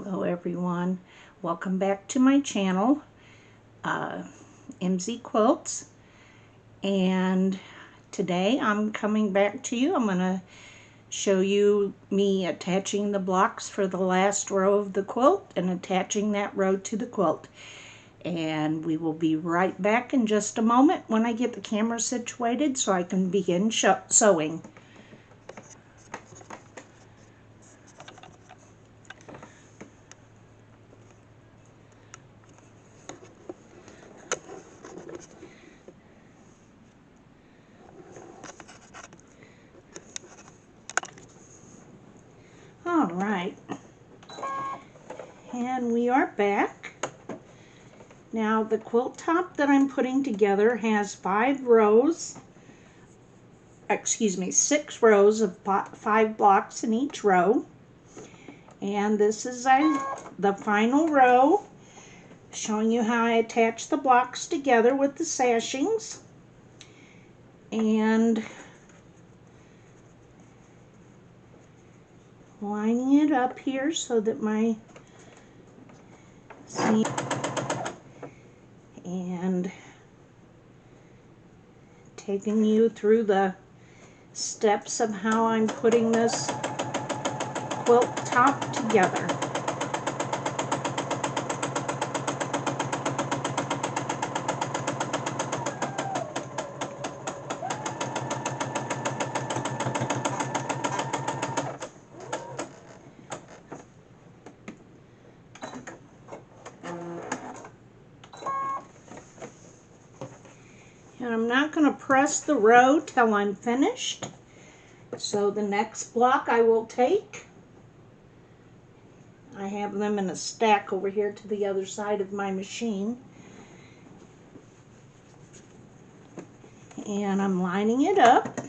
Hello everyone, welcome back to my channel, MZ Quilts, and today I'm coming back to you. I'm going to show you me attaching the blocks for the last row of the quilt and attaching that row to the quilt. And we will be right back in just a moment when I get the camera situated so I can begin sewing. All right, and we are back. Now the quilt top that I'm putting together has 6 rows of 5 blocks in each row. And this is the final row, showing you how I attach the blocks together with the sashings. And lining it up here so that my seam, and taking you through the steps of how I'm putting this quilt top together. And I'm not going to press the row till I'm finished. So the next block I will take, I have them in a stack over here to the other side of my machine. And I'm lining it up,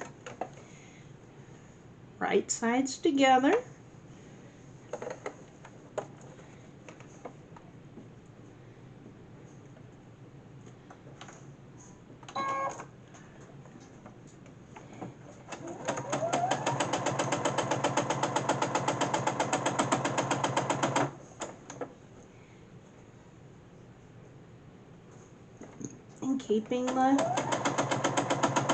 right sides together. And keeping the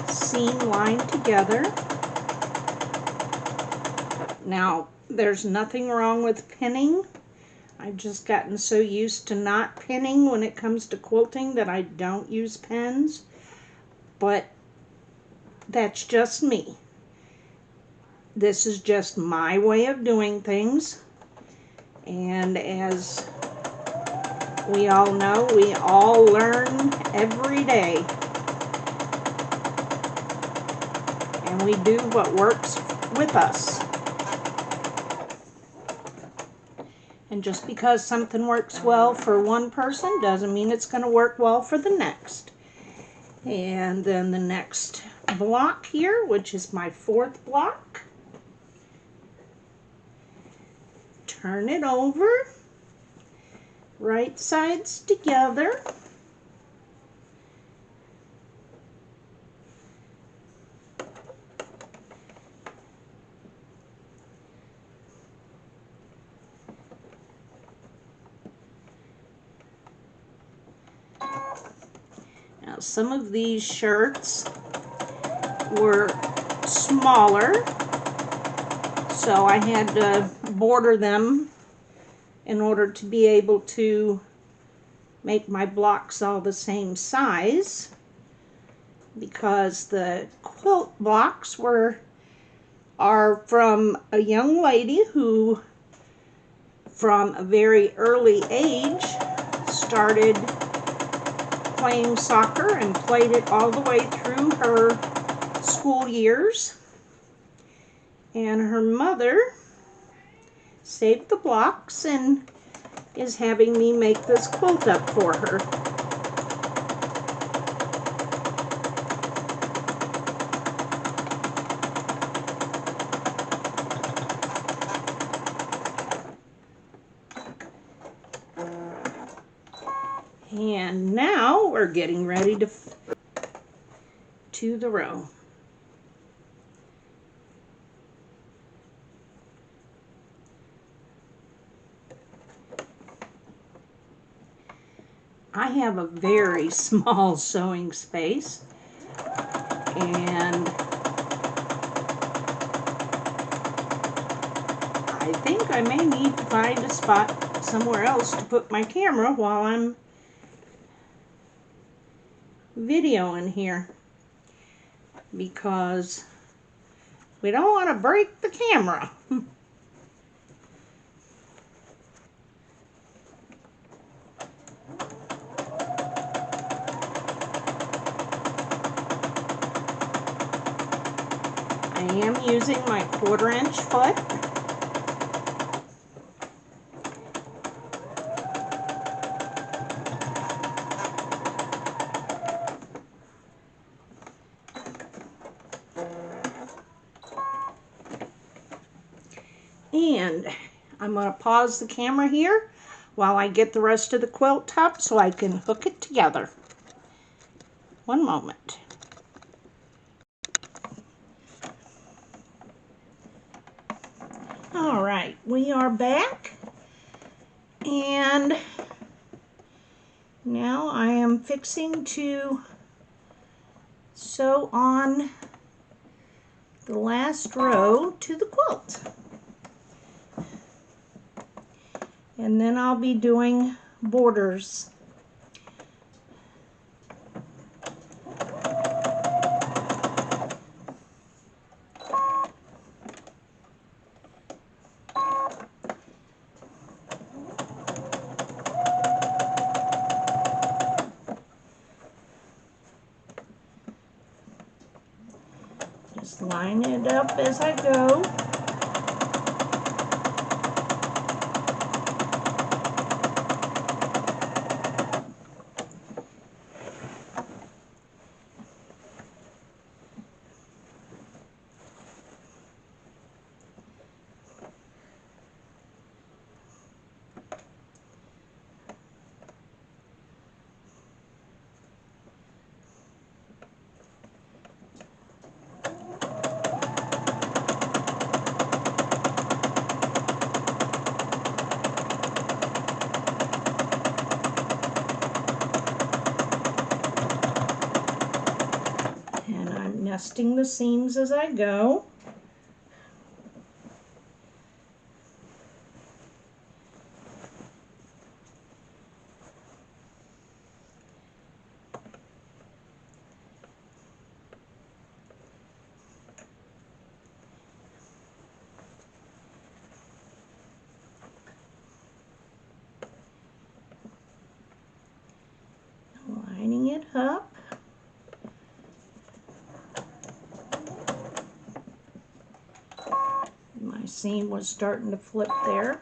seam lined together. Now, there's nothing wrong with pinning. I've just gotten so used to not pinning when it comes to quilting that I don't use pins. But that's just me. This is just my way of doing things. And as we all know, we all learn every day. And we do what works with us. And just because something works well for one person doesn't mean it's going to work well for the next. And then the next block here, which is my 4th block, turn it over, right sides together. Now some of these shirts were smaller, so I had to border them in order to be able to make my blocks all the same size, because the quilt blocks are from a young lady who from a very early age started playing soccer and played it all the way through her school years. And her mother saved the blocks and is having me make this quilt up for her. And now we're getting ready to the row. I have a very small sewing space, and I think I may need to find a spot somewhere else to put my camera while I'm videoing here, because we don't want to break the camera. I am using my 1/4" foot. And I'm going to pause the camera here while I get the rest of the quilt top so I can hook it together. One moment. All right, we are back, and now I am fixing to sew on the last row to the quilt. And then I'll be doing borders. Just line it up as I go. Nesting the seams as I go. Lining it up. My seam was starting to flip there.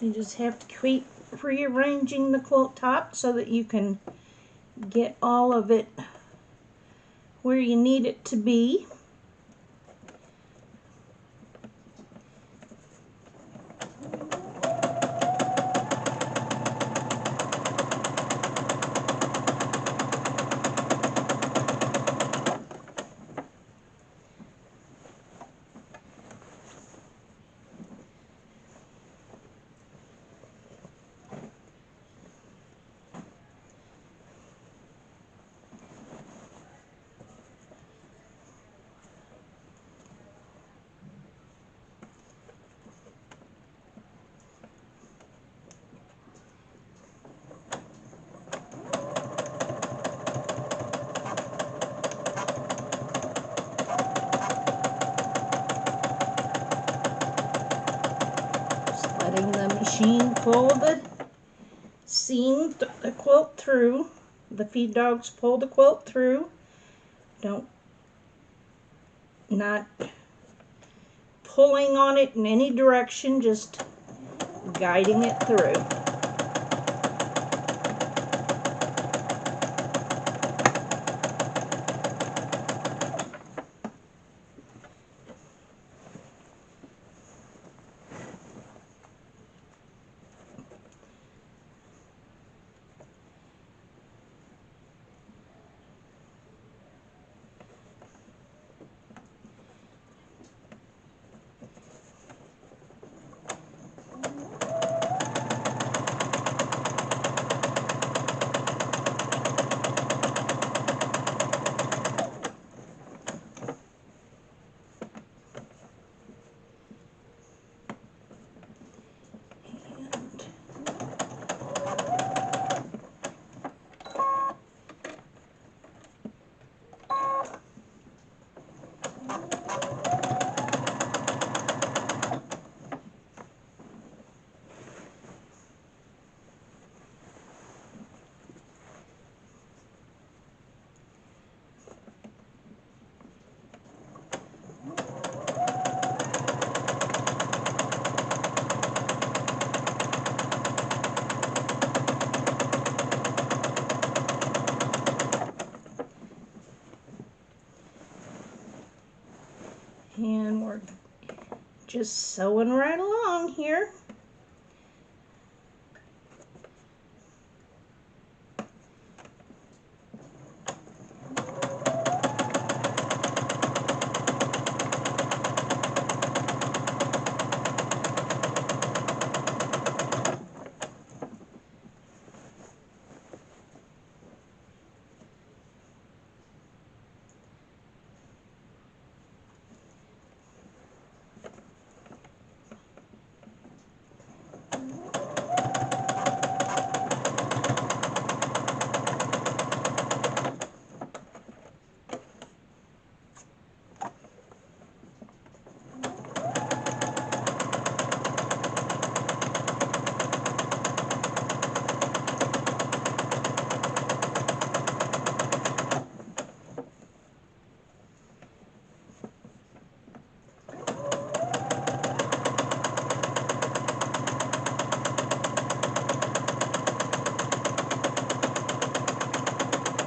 You just have to keep rearranging the quilt top so that you can get all of it where you need it to be. Letting the machine pull the seam, the quilt through. The feed dogs pull the quilt through. Not pulling on it in any direction, just guiding it through. And we're just sewing right along here.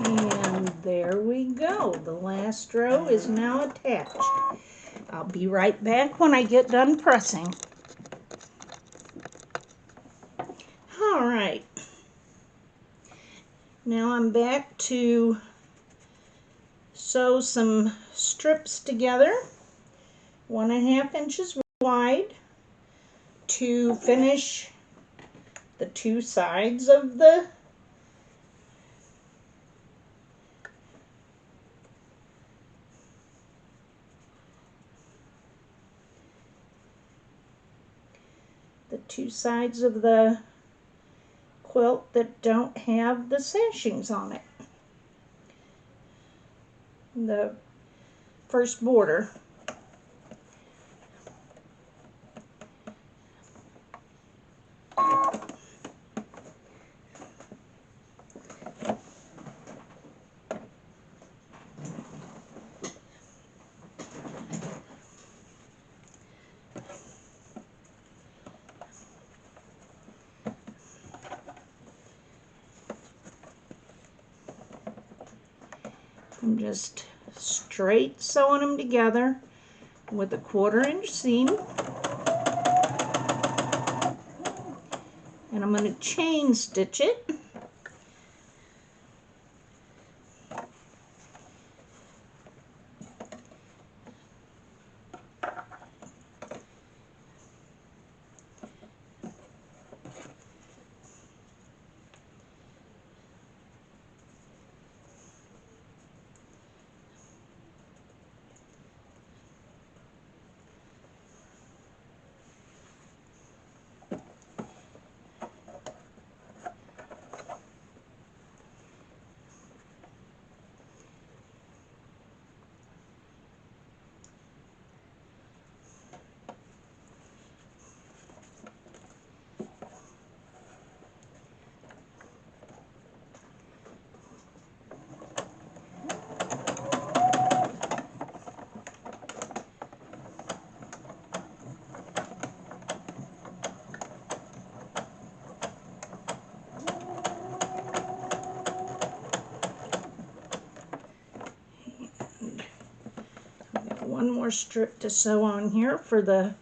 And there we go. The last row is now attached. I'll be right back when I get done pressing. All right. Now I'm back to sew some strips together, 1.5 inches wide, to finish the two sides of the quilt that don't have the sashings on it. The first border. I'm just straight sewing them together with a 1/4 inch seam. And I'm going to chain stitch it. one more strip to sew on here for the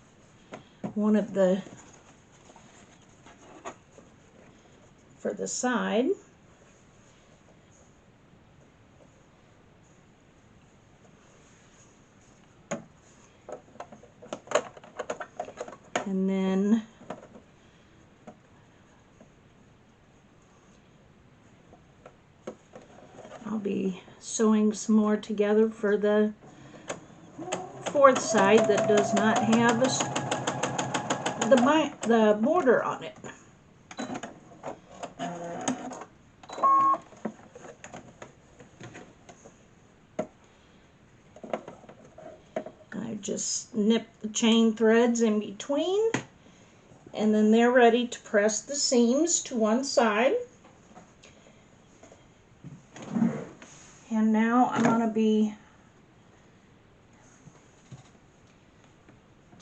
for the side. And then I'll be sewing some more together for the fourth side that does not have the border on it. I just nip the chain threads in between, and then they're ready to press the seams to one side. And now I'm going to be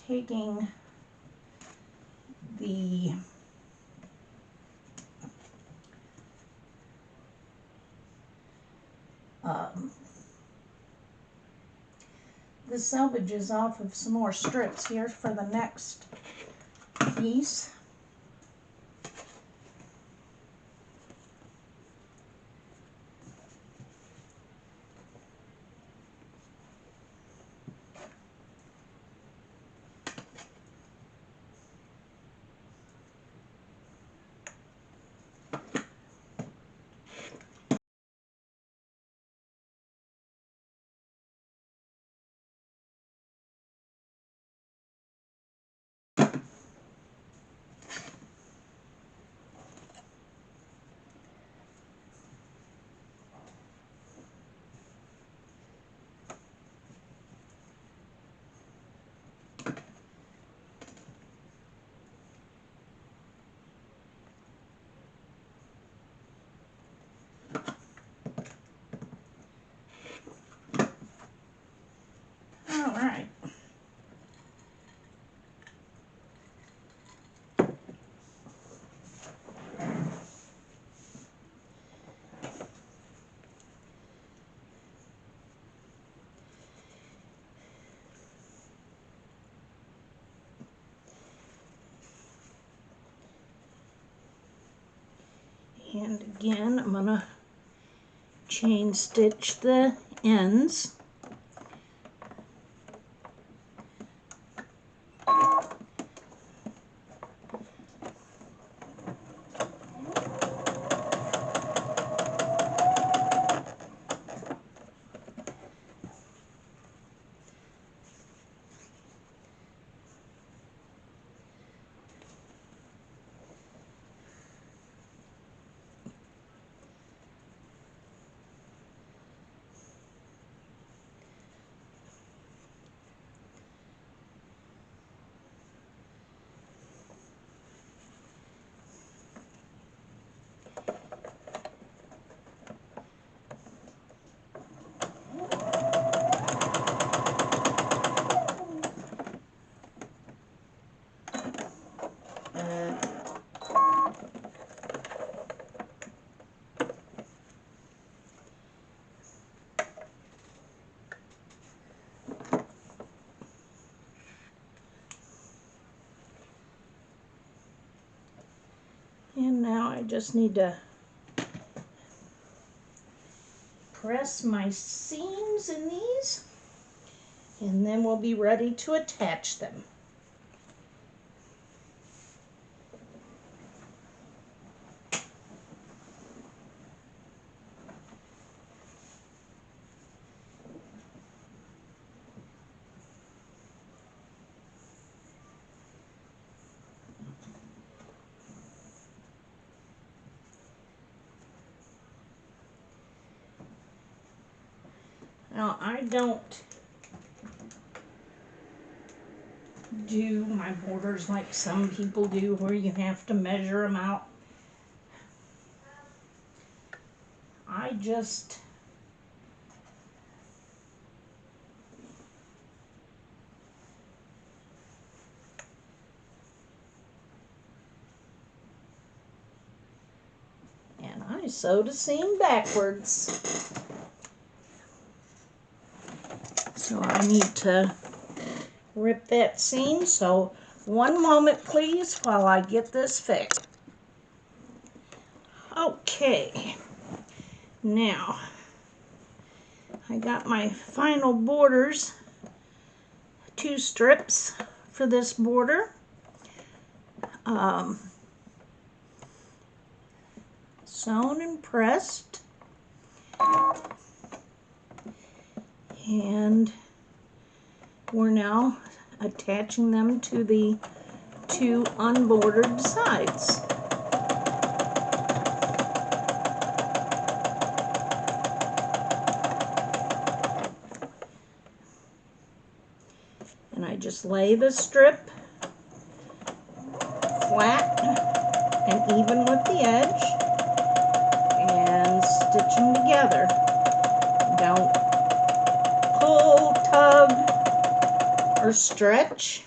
taking the selvages off of some more strips here for the next piece. All right. And again, I'm going to chain stitch the ends. And now I just need to press my seams in these, and then we'll be ready to attach them. Now, I don't do my borders like some people do, where you have to measure them out. I just I sewed a seam backwards. So So I need to rip that seam. So one moment please while I get this fixed. Okay, now I got my final borders, 2 strips for this border. Sewn and pressed, and we're now attaching them to the 2 unbordered sides. And I just lay the strip flat and even with the edge and stitch them together. Don't pull, tug, or stretch.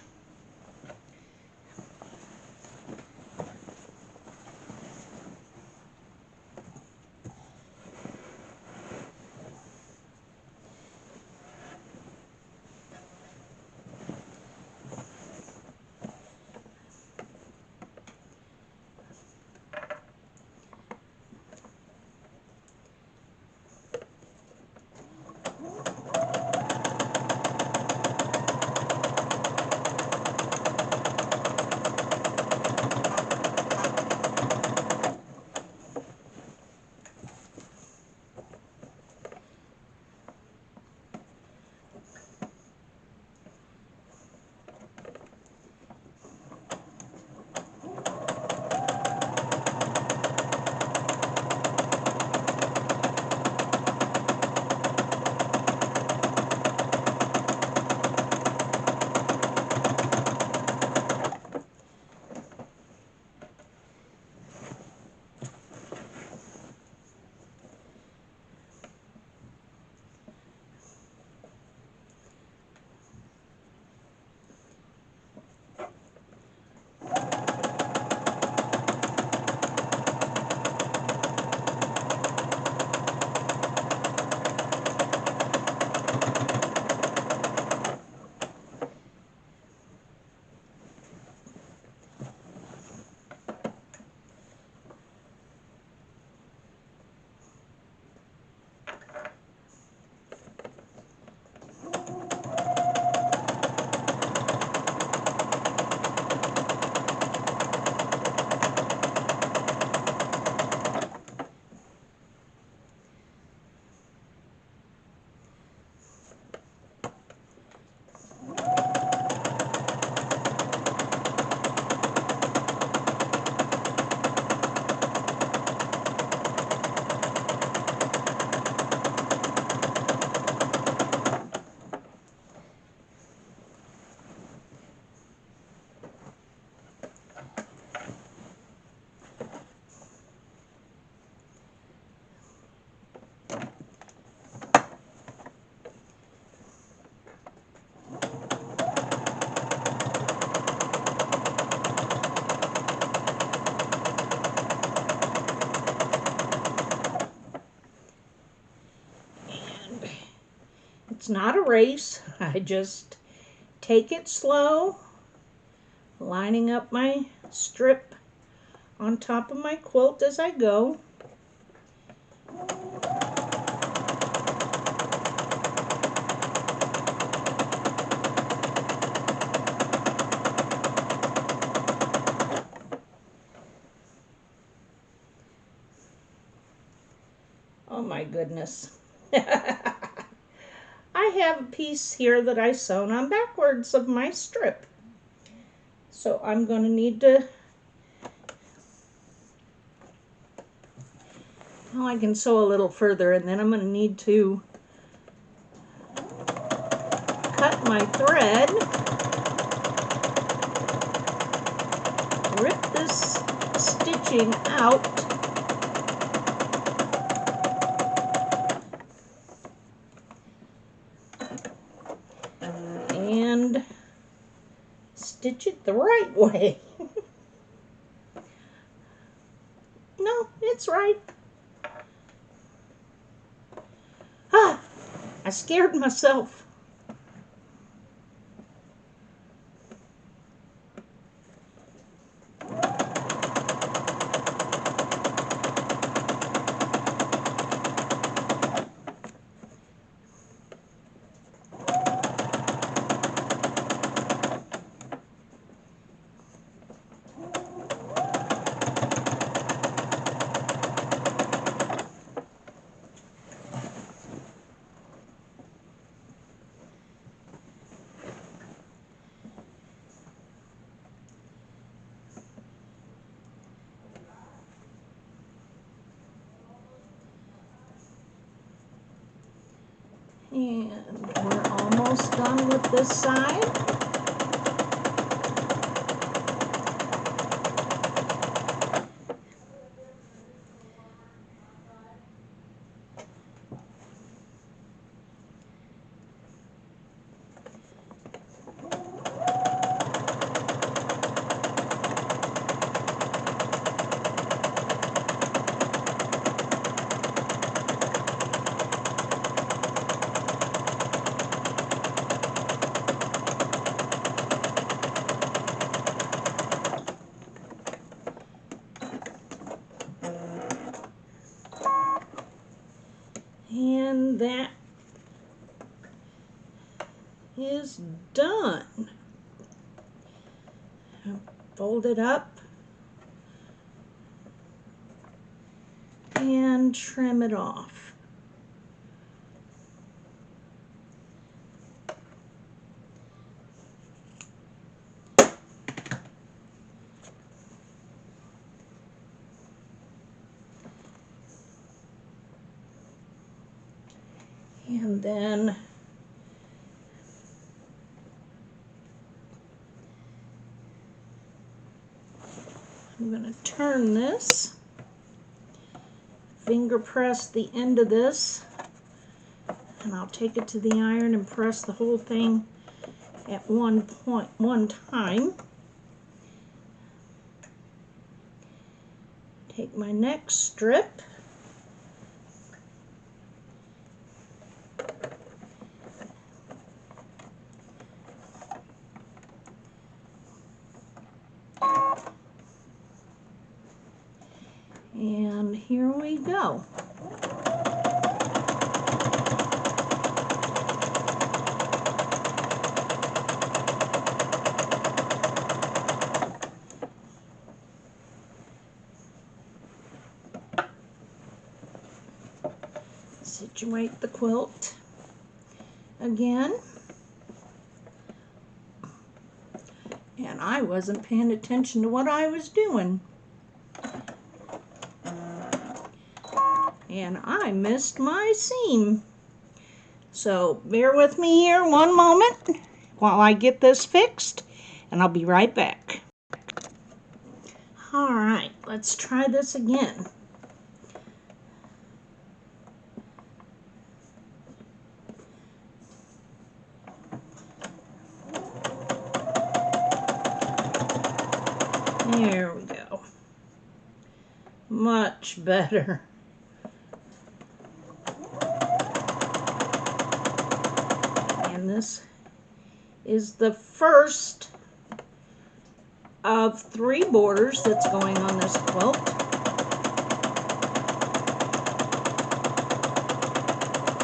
It's not a race. I just take it slow, lining up my strip on top of my quilt as I go. Oh my goodness. I have a piece here that I sewn on backwards of my strip. So I'm going to need to, well, I can sew a little further, and then I'm going to need to cut my thread, rip this stitching out, and stitch it the right way. No, it's right. Ah, I scared myself. And we're almost done with this side. And that is done. Fold it up and trim it off. And then I'm going to turn this, finger press the end of this, and I'll take it to the iron and press the whole thing at one time. Take my next strip, and here we go. Situate the quilt again. And I wasn't paying attention to what I was doing. And I missed my seam. So bear with me here one moment while I get this fixed, and I'll be right back. All right, let's try this again. There we go. Much better. And this is the first of 3 borders that's going on this quilt.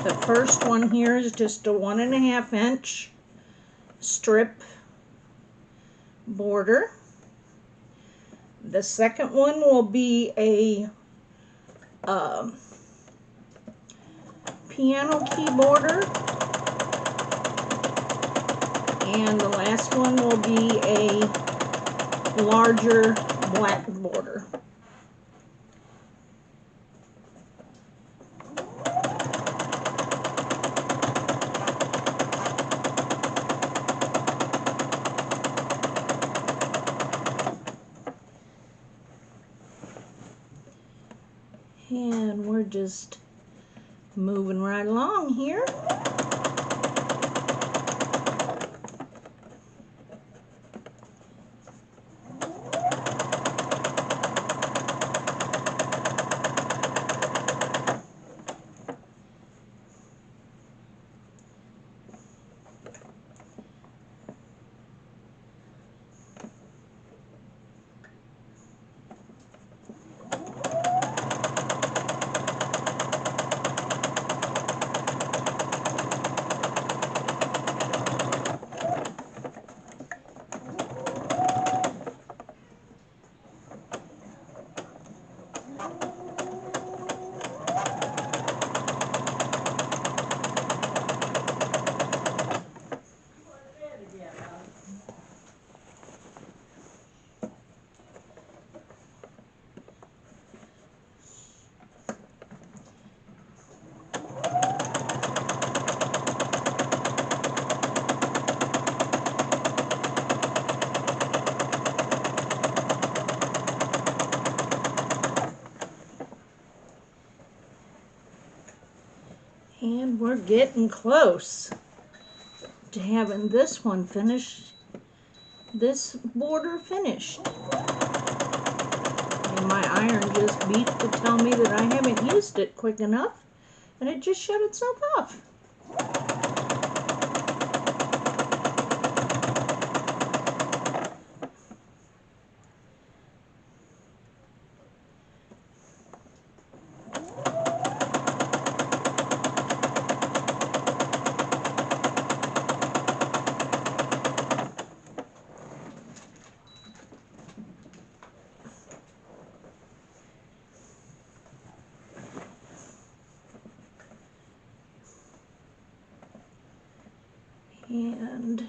The first one here is just a 1.5 inch strip border. The second one will be a piano key border, and the last one will be a larger black border. And we're just moving right along here. we're getting close to having this one finished, this border finished. And my iron just beeped to tell me that I haven't used it quick enough, and it just shut itself off. And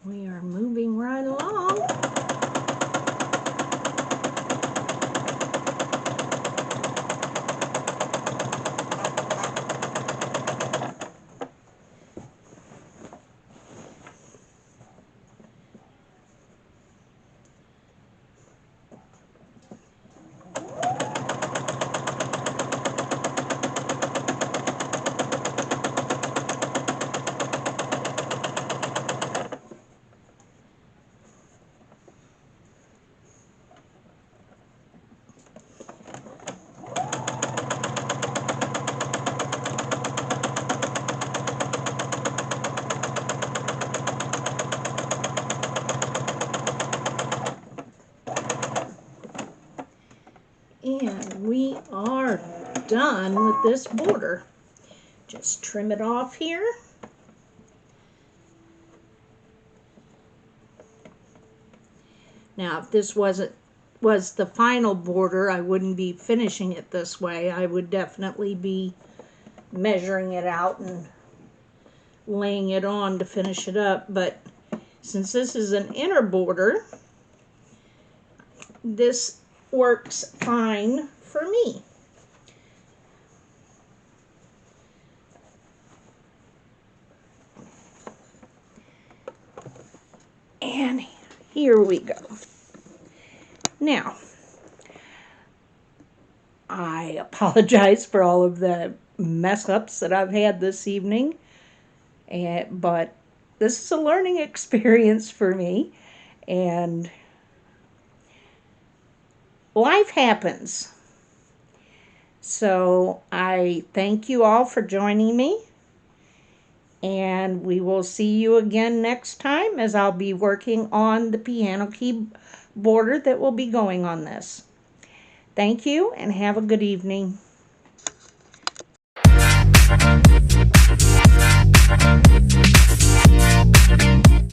we are moving right along. And we are done with this border. Just trim it off here. Now, if this was the final border, I wouldn't be finishing it this way. I would definitely be measuring it out and laying it on to finish it up. But since this is an inner border, this works fine for me. And here we go. Now, I apologize for all of the mess ups that I've had this evening, but this is a learning experience for me, and life happens. So I thank you all for joining me, and we will see you again next time, as I'll be working on the piano key border that will be going on this. Thank you, and have a good evening.